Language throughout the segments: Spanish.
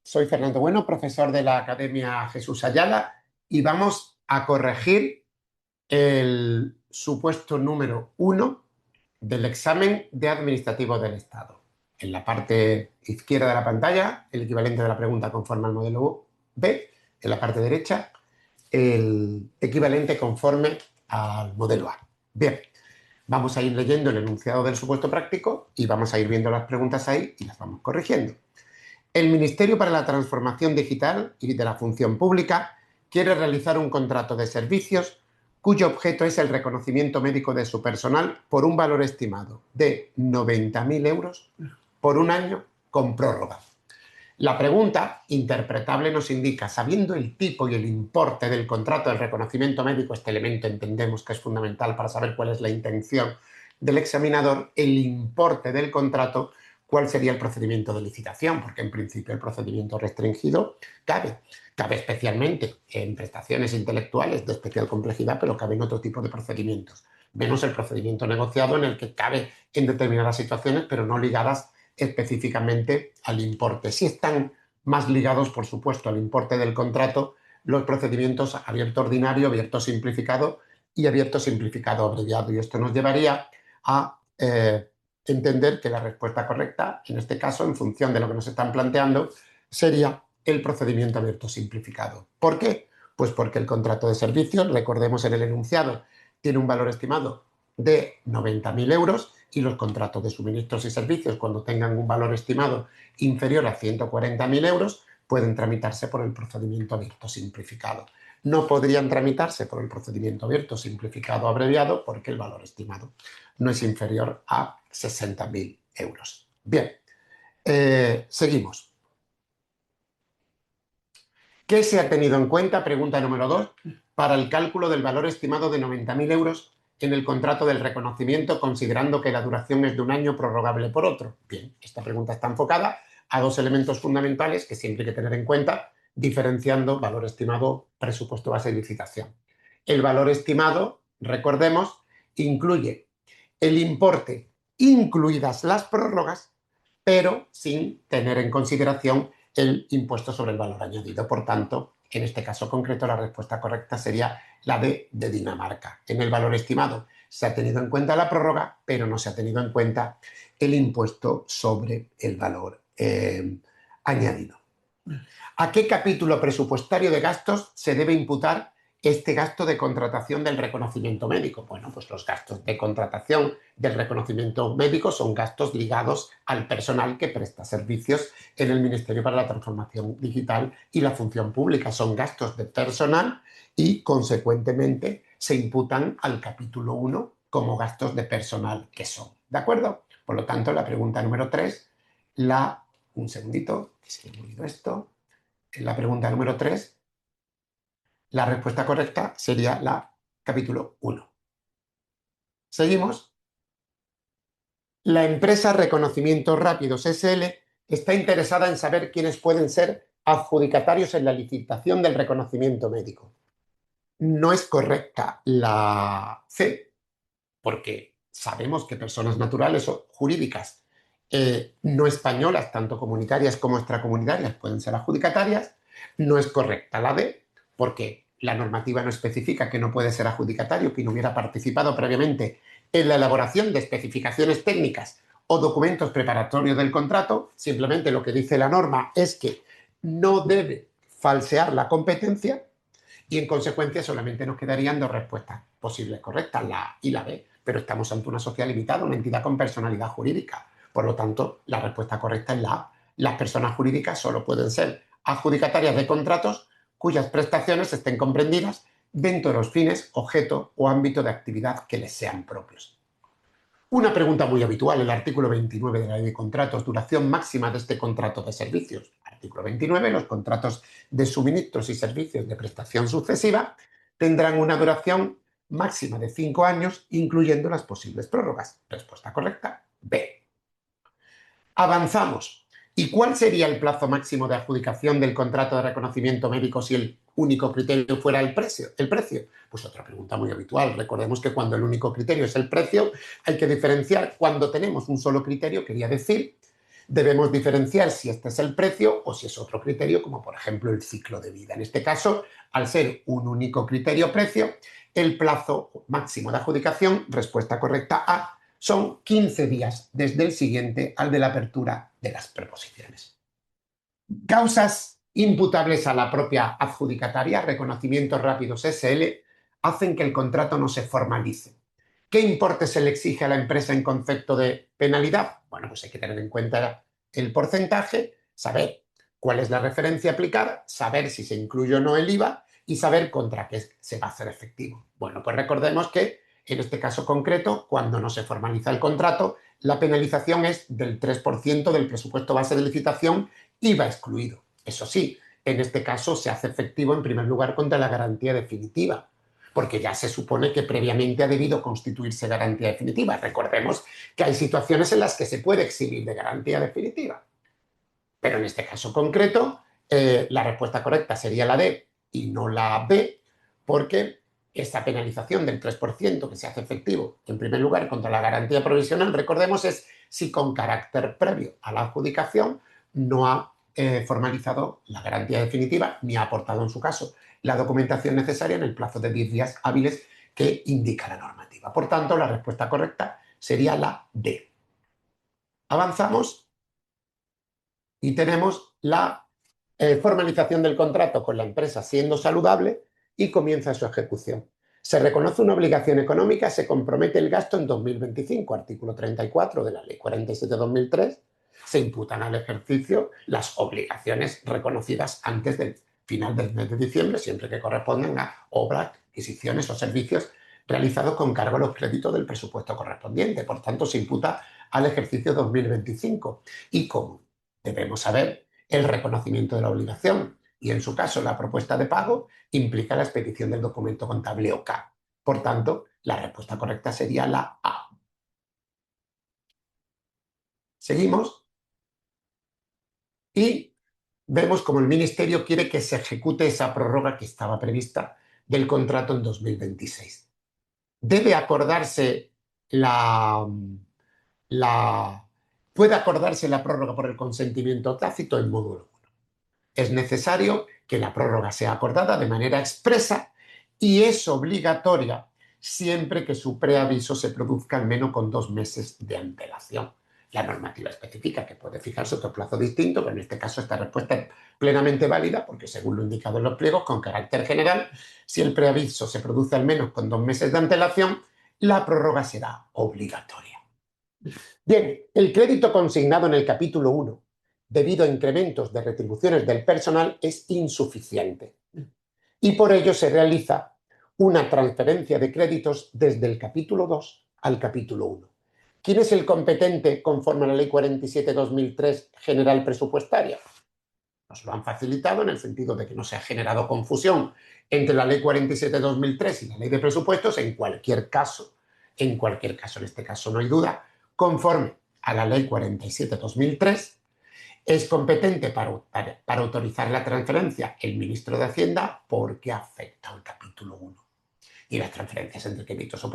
Soy Fernando Bueno, profesor de la Academia Jesús Ayala, y vamos a corregir el supuesto número 1 del examen de administrativo del Estado. En la parte izquierda de la pantalla, el equivalente de la pregunta conforme al modelo B. En la parte derecha, el equivalente conforme al modelo A. Bien, vamos a ir leyendo el enunciado del supuesto práctico y vamos a ir viendo las preguntas ahí y las vamos corrigiendo. El Ministerio para la Transformación Digital y de la Función Pública quiere realizar un contrato de servicios cuyo objeto es el reconocimiento médico de su personal por un valor estimado de 90.000 euros por un año con prórroga. La pregunta interpretable nos indica, sabiendo el tipo y el importe del contrato del reconocimiento médico, este elemento entendemos que es fundamental para saber cuál es la intención del examinador, el importe del contrato, cuál sería el procedimiento de licitación, porque en principio el procedimiento restringido cabe especialmente en prestaciones intelectuales de especial complejidad, pero cabe en otro tipo de procedimientos, menos el procedimiento negociado en el que cabe en determinadas situaciones, pero no ligadas específicamente al importe. Sí están más ligados, por supuesto, al importe del contrato los procedimientos abierto ordinario, abierto simplificado y abierto simplificado abreviado. Y esto nos llevaría a entender que la respuesta correcta, en este caso, en función de lo que nos están planteando, sería el procedimiento abierto simplificado. ¿Por qué? Pues porque el contrato de servicios, recordemos en el enunciado, tiene un valor estimado de 90.000 euros y los contratos de suministros y servicios, cuando tengan un valor estimado inferior a 140.000 euros, pueden tramitarse por el procedimiento abierto simplificado. No podrían tramitarse por el procedimiento abierto simplificado abreviado porque el valor estimado no es inferior a 60.000 euros. Bien, seguimos. ¿Qué se ha tenido en cuenta, pregunta número 2, para el cálculo del valor estimado de 90.000 euros en el contrato del reconocimiento, considerando que la duración es de un año prorrogable por otro? Bien, esta pregunta está enfocada a dos elementos fundamentales que siempre hay que tener en cuenta, diferenciando valor estimado, presupuesto base y licitación. El valor estimado, recordemos, incluye el importe, incluidas las prórrogas, pero sin tener en consideración el impuesto sobre el valor añadido. Por tanto, en este caso concreto, la respuesta correcta sería la de Dinamarca. En el valor estimado se ha tenido en cuenta la prórroga, pero no se ha tenido en cuenta el impuesto sobre el valor añadido. ¿A qué capítulo presupuestario de gastos se debe imputar este gasto de contratación del reconocimiento médico? Bueno, pues los gastos de contratación del reconocimiento médico son gastos ligados al personal que presta servicios en el Ministerio para la Transformación Digital y la Función Pública. Son gastos de personal y, consecuentemente, se imputan al capítulo 1 como gastos de personal que son. ¿De acuerdo? Por lo tanto, la pregunta número 3, un segundito, que se me ha olvidado esto. En la pregunta número 3, la respuesta correcta sería la capítulo 1. Seguimos. La empresa Reconocimientos Rápidos SL está interesada en saber quiénes pueden ser adjudicatarios en la licitación del reconocimiento médico. No es correcta la C, porque sabemos que personas naturales o jurídicas no españolas, tanto comunitarias como extracomunitarias, pueden ser adjudicatarias. No es correcta la D, porque la normativa no especifica que no puede ser adjudicatario quien hubiera participado previamente en la elaboración de especificaciones técnicas o documentos preparatorios del contrato. Simplemente lo que dice la norma es que no debe falsear la competencia y en consecuencia solamente nos quedarían dos respuestas posibles correctas, la A y la B, pero estamos ante una sociedad limitada, una entidad con personalidad jurídica. Por lo tanto, la respuesta correcta es la A. Las personas jurídicas solo pueden ser adjudicatarias de contratos cuyas prestaciones estén comprendidas dentro de los fines, objeto o ámbito de actividad que les sean propios. Una pregunta muy habitual, el artículo 29 de la Ley de Contratos, duración máxima de este contrato de servicios. Artículo 29, los contratos de suministros y servicios de prestación sucesiva tendrán una duración máxima de 5 años, incluyendo las posibles prórrogas. Respuesta correcta, B. Avanzamos. ¿Y cuál sería el plazo máximo de adjudicación del contrato de reconocimiento médico si el único criterio fuera el precio? Pues otra pregunta muy habitual. Recordemos que cuando el único criterio es el precio, hay que diferenciar. Cuando tenemos un solo criterio, quería decir, debemos diferenciar si este es el precio o si es otro criterio, como por ejemplo el ciclo de vida. En este caso, al ser un único criterio precio, el plazo máximo de adjudicación, respuesta correcta A, son 15 días desde el siguiente al de la apertura de las proposiciones. Causas imputables a la propia adjudicataria, reconocimientos rápidos SL, hacen que el contrato no se formalice. ¿Qué importe se le exige a la empresa en concepto de penalidad? Bueno, pues hay que tener en cuenta el porcentaje, saber cuál es la referencia a aplicar, saber si se incluye o no el IVA y saber contra qué se va a hacer efectivo. Bueno, pues recordemos que en este caso concreto, cuando no se formaliza el contrato, la penalización es del 3% del presupuesto base de licitación, IVA excluido. Eso sí, en este caso se hace efectivo en primer lugar contra la garantía definitiva, porque ya se supone que previamente ha debido constituirse garantía definitiva. Recordemos que hay situaciones en las que se puede eximir de garantía definitiva. Pero en este caso concreto, la respuesta correcta sería la D y no la B, porque esta penalización del 3% que se hace efectivo, en primer lugar, contra la garantía provisional, recordemos, es si con carácter previo a la adjudicación no ha formalizado la garantía definitiva ni ha aportado, en su caso, la documentación necesaria en el plazo de 10 días hábiles que indica la normativa. Por tanto, la respuesta correcta sería la D. Avanzamos y tenemos la formalización del contrato con la empresa siendo saludable y comienza su ejecución. Se reconoce una obligación económica, se compromete el gasto en 2025, artículo 34 de la Ley 47/2003, se imputan al ejercicio las obligaciones reconocidas antes del final del mes de diciembre, siempre que correspondan a obras, adquisiciones o servicios realizados con cargo a los créditos del presupuesto correspondiente. Por tanto, se imputa al ejercicio 2025. ¿Y cómo? Debemos saber el reconocimiento de la obligación y, en su caso, la propuesta de pago implica la expedición del documento contable OK. Por tanto, la respuesta correcta sería la A. Seguimos y vemos cómo el Ministerio quiere que se ejecute esa prórroga que estaba prevista del contrato en 2026. Debe acordarse puede acordarse la prórroga por el consentimiento tácito en módulo 1. Es necesario que la prórroga sea acordada de manera expresa y es obligatoria siempre que su preaviso se produzca al menos con 2 meses de antelación. La normativa especifica que puede fijarse otro plazo distinto, pero en este caso esta respuesta es plenamente válida porque, según lo indicado en los pliegos, con carácter general, si el preaviso se produce al menos con 2 meses de antelación, la prórroga será obligatoria. Bien, el crédito consignado en el capítulo 1 debido a incrementos de retribuciones del personal es insuficiente y por ello se realiza una transferencia de créditos desde el capítulo 2 al capítulo 1. ¿Quién es el competente conforme a la Ley 47/2003 general presupuestaria? Nos lo han facilitado en el sentido de que no se ha generado confusión entre la Ley 47/2003 y la Ley de Presupuestos. En cualquier caso, en este caso no hay duda, conforme a la Ley 47/2003, es competente para autorizar la transferencia el ministro de Hacienda porque afecta al capítulo 1. Y las transferencias entre créditos o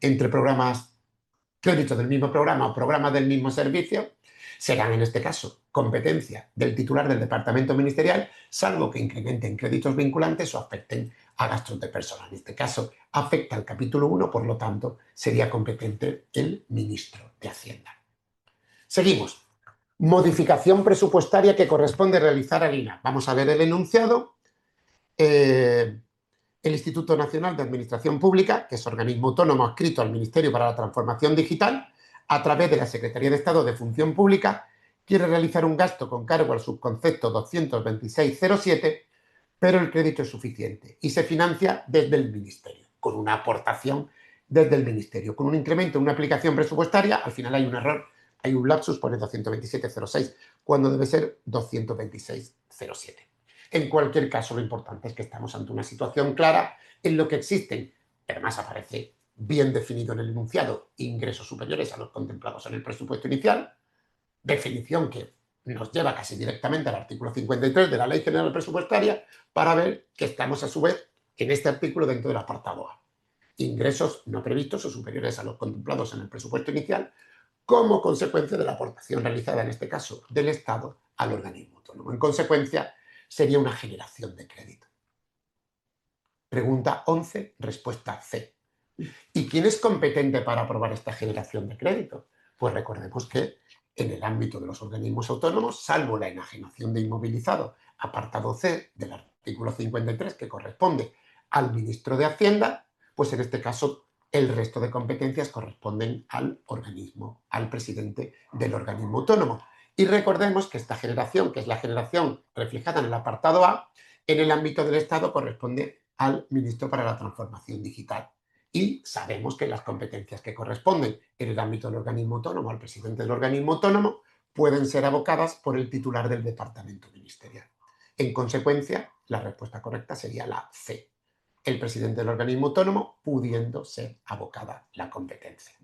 entre programas, créditos del mismo programa o programas del mismo servicio, serán en este caso competencia del titular del departamento ministerial, salvo que incrementen créditos vinculantes o afecten a gastos de personal. En este caso afecta al capítulo 1, por lo tanto sería competente el ministro de Hacienda. Seguimos. Modificación presupuestaria que corresponde realizar al INAH. Vamos a ver el enunciado. El Instituto Nacional de Administración Pública, que es organismo autónomo adscrito al Ministerio para la Transformación Digital, a través de la Secretaría de Estado de Función Pública, quiere realizar un gasto con cargo al subconcepto 22607, pero el crédito es suficiente y se financia desde el Ministerio, con una aportación desde el Ministerio, con un incremento en una aplicación presupuestaria. Al final hay un error, hay un lapsus, pone 227,06, cuando debe ser 226,07. En cualquier caso, lo importante es que estamos ante una situación clara en lo que existen, además aparece bien definido en el enunciado, ingresos superiores a los contemplados en el presupuesto inicial, definición que nos lleva casi directamente al artículo 53 de la Ley General Presupuestaria, para ver que estamos a su vez en este artículo dentro del apartado A. Ingresos no previstos o superiores a los contemplados en el presupuesto inicial, como consecuencia de la aportación realizada, en este caso, del Estado al organismo autónomo. En consecuencia, sería una generación de crédito. Pregunta 11, respuesta C. ¿Y quién es competente para aprobar esta generación de crédito? Pues recordemos que en el ámbito de los organismos autónomos, salvo la enajenación de inmovilizado, apartado C del artículo 53, que corresponde al ministro de Hacienda, pues en este caso el resto de competencias corresponden al organismo, al presidente del organismo autónomo. Y recordemos que esta generación, que es la generación reflejada en el apartado A, en el ámbito del Estado corresponde al ministro para la transformación digital. Y sabemos que las competencias que corresponden en el ámbito del organismo autónomo al presidente del organismo autónomo pueden ser abocadas por el titular del departamento ministerial. En consecuencia, la respuesta correcta sería la C, el presidente del organismo autónomo pudiendo ser abocada la competencia.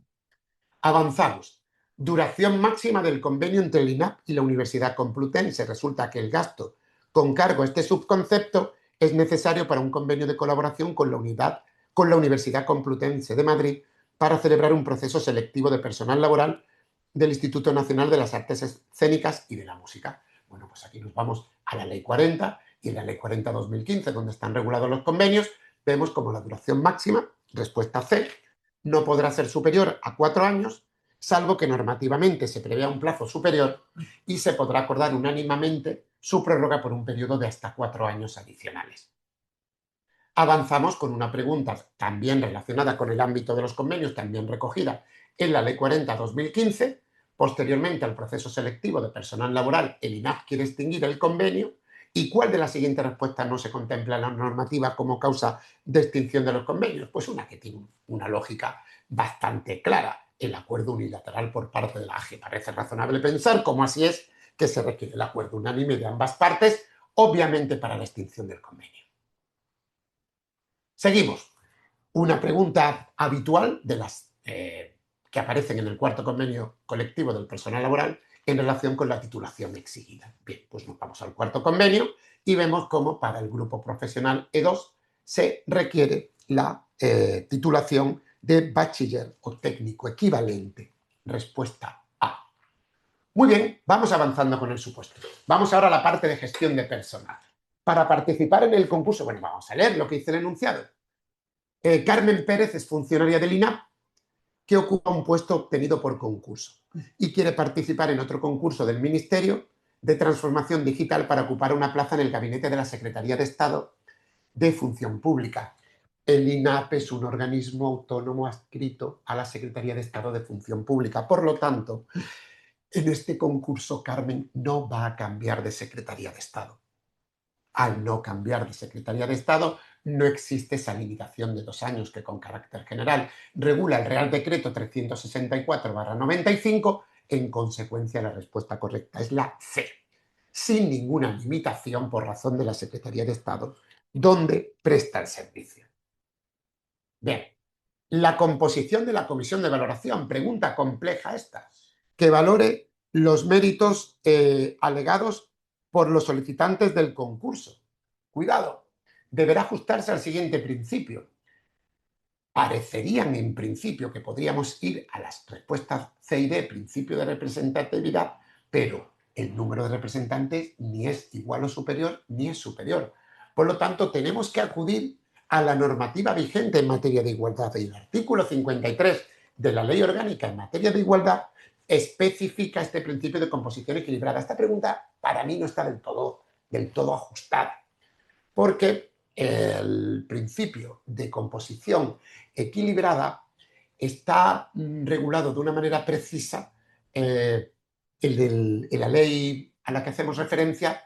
Avanzamos. Duración máxima del convenio entre el INAP y la Universidad Complutense. Resulta que el gasto con cargo a este subconcepto es necesario para un convenio de colaboración con la Universidad Complutense de Madrid para celebrar un proceso selectivo de personal laboral del Instituto Nacional de las Artes Escénicas y de la Música. Bueno, pues aquí nos vamos a la Ley 40 y en la Ley 40/2015, donde están regulados los convenios, vemos como la duración máxima, respuesta C, no podrá ser superior a 4 años, salvo que normativamente se prevea un plazo superior y se podrá acordar unánimemente su prórroga por un periodo de hasta 4 años adicionales. Avanzamos con una pregunta también relacionada con el ámbito de los convenios, también recogida en la Ley 40/2015. Posteriormente al proceso selectivo de personal laboral, el INAP quiere extinguir el convenio. ¿Y cuál de las siguientes respuestas no se contempla en la normativa como causa de extinción de los convenios? Pues una que tiene una lógica bastante clara, el acuerdo unilateral por parte de la AGE. Parece razonable pensar cómo así es que se requiere el acuerdo unánime de ambas partes, obviamente para la extinción del convenio. Seguimos. Una pregunta habitual de las que aparecen en el cuarto convenio colectivo del personal laboral en relación con la titulación exigida. Bien, pues nos vamos al cuarto convenio y vemos cómo para el grupo profesional E2 se requiere la titulación de bachiller o técnico equivalente. Respuesta A. Muy bien, vamos avanzando con el supuesto. Vamos ahora a la parte de gestión de personal. Para participar en el concurso, bueno, vamos a leer lo que dice el enunciado. Carmen Pérez es funcionaria del INAP que ocupa un puesto obtenido por concurso y quiere participar en otro concurso del Ministerio de Transformación Digital para ocupar una plaza en el gabinete de la Secretaría de Estado de Función Pública. El INAP es un organismo autónomo adscrito a la Secretaría de Estado de Función Pública. Por lo tanto, en este concurso Carmen no va a cambiar de Secretaría de Estado. Al no cambiar de Secretaría de Estado, no existe esa limitación de 2 años que con carácter general regula el Real Decreto 364/95. En consecuencia, la respuesta correcta es la C, sin ninguna limitación por razón de la Secretaría de Estado, donde presta el servicio. Bien, la composición de la comisión de valoración, pregunta compleja esta, que valore los méritos alegados por los solicitantes del concurso. Cuidado, deberá ajustarse al siguiente principio. Parecerían en principio que podríamos ir a las respuestas C y D, principio de representatividad, pero el número de representantes ni es igual o superior ni es superior. Por lo tanto, tenemos que acudir a la normativa vigente en materia de igualdad. Y el artículo 53 de la Ley Orgánica en materia de igualdad especifica este principio de composición equilibrada. Esta pregunta para mí no está del todo ajustada, porque el principio de composición equilibrada está regulado de una manera precisa en la ley a la que hacemos referencia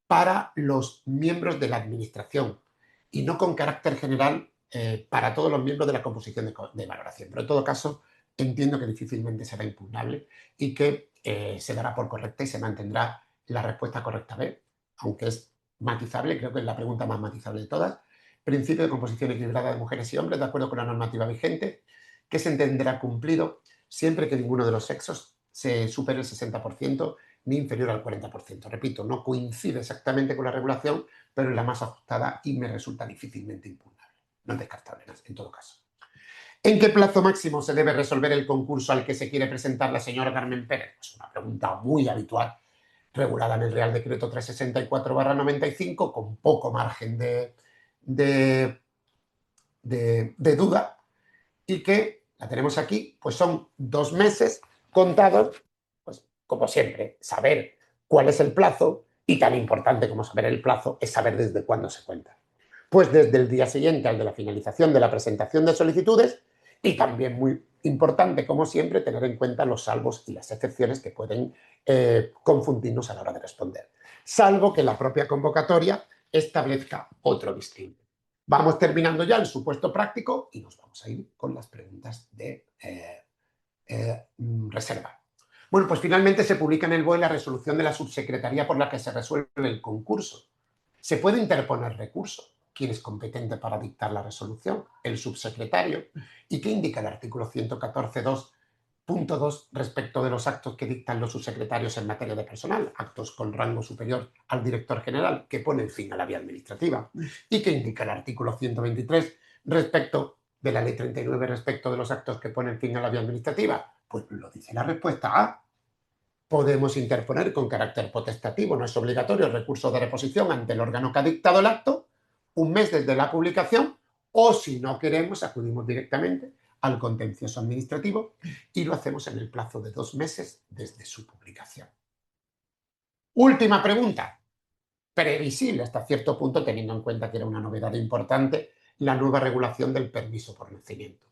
para los miembros de la administración y no con carácter general para todos los miembros de la composición de valoración. Pero en todo caso, entiendo que difícilmente será impugnable y que se dará por correcta y se mantendrá la respuesta correcta B, aunque es matizable, creo que es la pregunta más matizable de todas. Principio de composición equilibrada de mujeres y hombres, de acuerdo con la normativa vigente, que se entenderá cumplido siempre que ninguno de los sexos se supere el 60% ni inferior al 40%. Repito, no coincide exactamente con la regulación, pero es la más ajustada y me resulta difícilmente impugnable. No es descartable, en todo caso. ¿En qué plazo máximo se debe resolver el concurso al que se quiere presentar la señora Carmen Pérez? Pues una pregunta muy habitual, regulada en el Real Decreto 364/95, con poco margen de duda, y que la tenemos aquí, pues son 2 meses contados, pues como siempre, saber cuál es el plazo, y tan importante como saber el plazo es saber desde cuándo se cuenta. Pues desde el día siguiente al de la finalización de la presentación de solicitudes, y también muy importante, como siempre, tener en cuenta los salvos y las excepciones que pueden confundirnos a la hora de responder, salvo que la propia convocatoria establezca otro distinto. Vamos terminando ya el supuesto práctico y nos vamos a ir con las preguntas de reserva. Bueno, pues finalmente se publica en el BOE la resolución de la subsecretaría por la que se resuelve el concurso. Se puede interponer recurso. ¿Quién es competente para dictar la resolución? El subsecretario. ¿Y qué indica el artículo 114.2 respecto de los actos que dictan los subsecretarios en materia de personal? Actos con rango superior al director general que ponen fin a la vía administrativa. ¿Y qué indica el artículo 123 respecto de la ley 39 respecto de los actos que ponen fin a la vía administrativa? Pues lo dice la respuesta A. Podemos interponer con carácter potestativo, no es obligatorio, el recurso de reposición ante el órgano que ha dictado el acto, un mes desde la publicación, o si no queremos, acudimos directamente al contencioso administrativo y lo hacemos en el plazo de 2 meses desde su publicación. Última pregunta, previsible hasta cierto punto, teniendo en cuenta que era una novedad importante, la nueva regulación del permiso por nacimiento.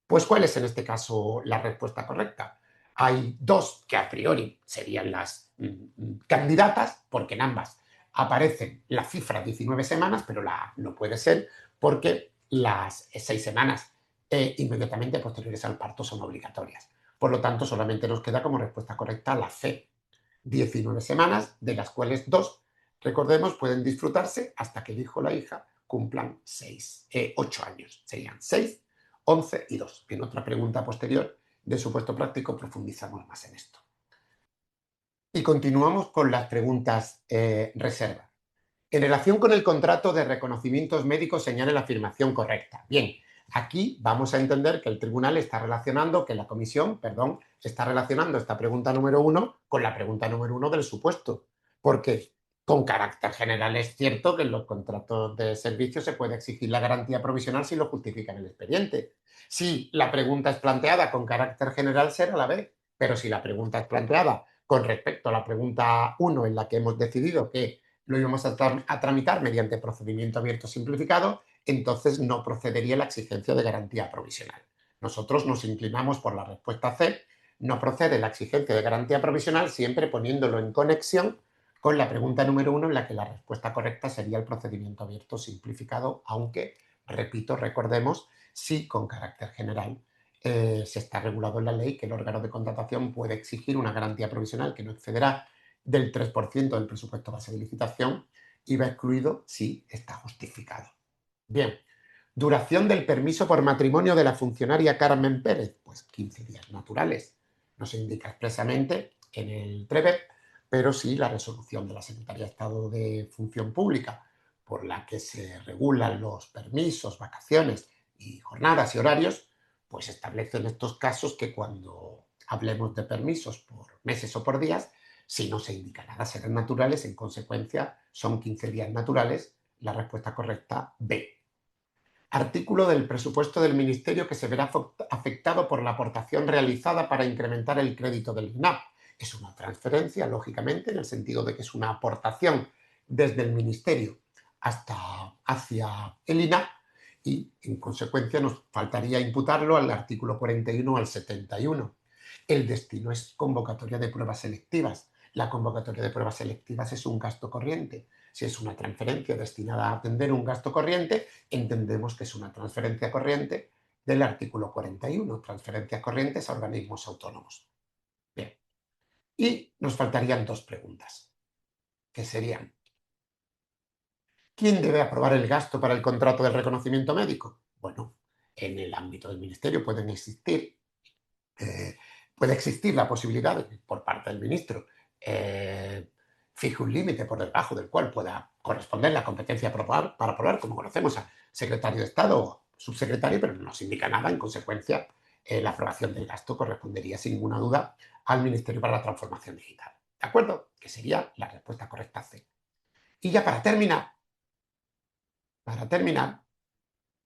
Pues, ¿cuál es en este caso la respuesta correcta? Hay 2 que a priori serían las candidatas, porque en ambas aparecen la cifra 19 semanas, pero no puede ser porque las 6 semanas inmediatamente posteriores al parto son obligatorias. Por lo tanto, solamente nos queda como respuesta correcta la C, 19 semanas, de las cuales 2, recordemos, pueden disfrutarse hasta que el hijo o la hija cumplan 8 años. Serían 6, 11 y 2. En otra pregunta posterior de supuesto práctico profundizamos más en esto. Y continuamos con las preguntas reserva. En relación con el contrato de reconocimientos médicos señale la afirmación correcta. Bien, aquí vamos a entender que el tribunal está relacionando, que la comisión, perdón, está relacionando esta pregunta número 1 con la pregunta número 1 del supuesto. Porque con carácter general es cierto que en los contratos de servicio se puede exigir la garantía provisional si lo justifica en el expediente. Si la pregunta es planteada con carácter general será la B, pero si la pregunta es planteada con respecto a la pregunta 1 en la que hemos decidido que lo íbamos a tramitar mediante procedimiento abierto simplificado, entonces no procedería la exigencia de garantía provisional. Nosotros nos inclinamos por la respuesta C, no procede la exigencia de garantía provisional, siempre poniéndolo en conexión con la pregunta número 1 en la que la respuesta correcta sería el procedimiento abierto simplificado, aunque, repito, recordemos, sí con carácter general se está regulado en la ley que el órgano de contratación puede exigir una garantía provisional que no excederá del 3% del presupuesto base de licitación y va excluido si está justificado. Bien, duración del permiso por matrimonio de la funcionaria Carmen Pérez, pues 15 días naturales. No se indica expresamente en el TREVEP, pero sí la resolución de la Secretaría de Estado de Función Pública, por la que se regulan los permisos, vacaciones y jornadas y horarios, pues establece en estos casos que cuando hablemos de permisos por meses o por días, si no se indica nada, serán naturales, en consecuencia son 15 días naturales, la respuesta correcta B. Artículo del presupuesto del Ministerio que se verá afectado por la aportación realizada para incrementar el crédito del INAP. Es una transferencia, lógicamente, en el sentido de que es una aportación desde el Ministerio hacia el INAP y, en consecuencia, nos faltaría imputarlo al artículo 41 o al 71. El destino es convocatoria de pruebas selectivas. La convocatoria de pruebas selectivas es un gasto corriente. Si es una transferencia destinada a atender un gasto corriente, entendemos que es una transferencia corriente del artículo 41, transferencias corrientes a organismos autónomos. Bien. Y nos faltarían 2 preguntas, que serían: ¿quién debe aprobar el gasto para el contrato del reconocimiento médico? Bueno, en el ámbito del Ministerio puede existir la posibilidad por parte del ministro fije un límite por debajo del cual pueda corresponder la competencia para aprobar, como conocemos al secretario de Estado subsecretario, pero no nos indica nada. En consecuencia, la aprobación del gasto correspondería sin ninguna duda al Ministerio para la Transformación Digital. ¿De acuerdo? Que sería la respuesta correcta C. Y ya para terminar,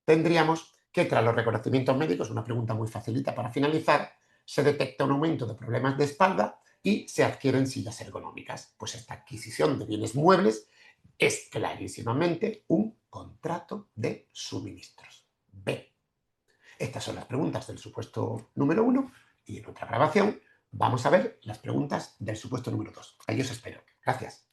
tendríamos que tras los reconocimientos médicos, una pregunta muy facilita para finalizar, se detecta un aumento de problemas de espalda y se adquieren sillas ergonómicas. Pues esta adquisición de bienes muebles es clarísimamente un contrato de suministros. B. Estas son las preguntas del supuesto número 1 y en otra grabación vamos a ver las preguntas del supuesto número 2. Ahí os espero. Gracias.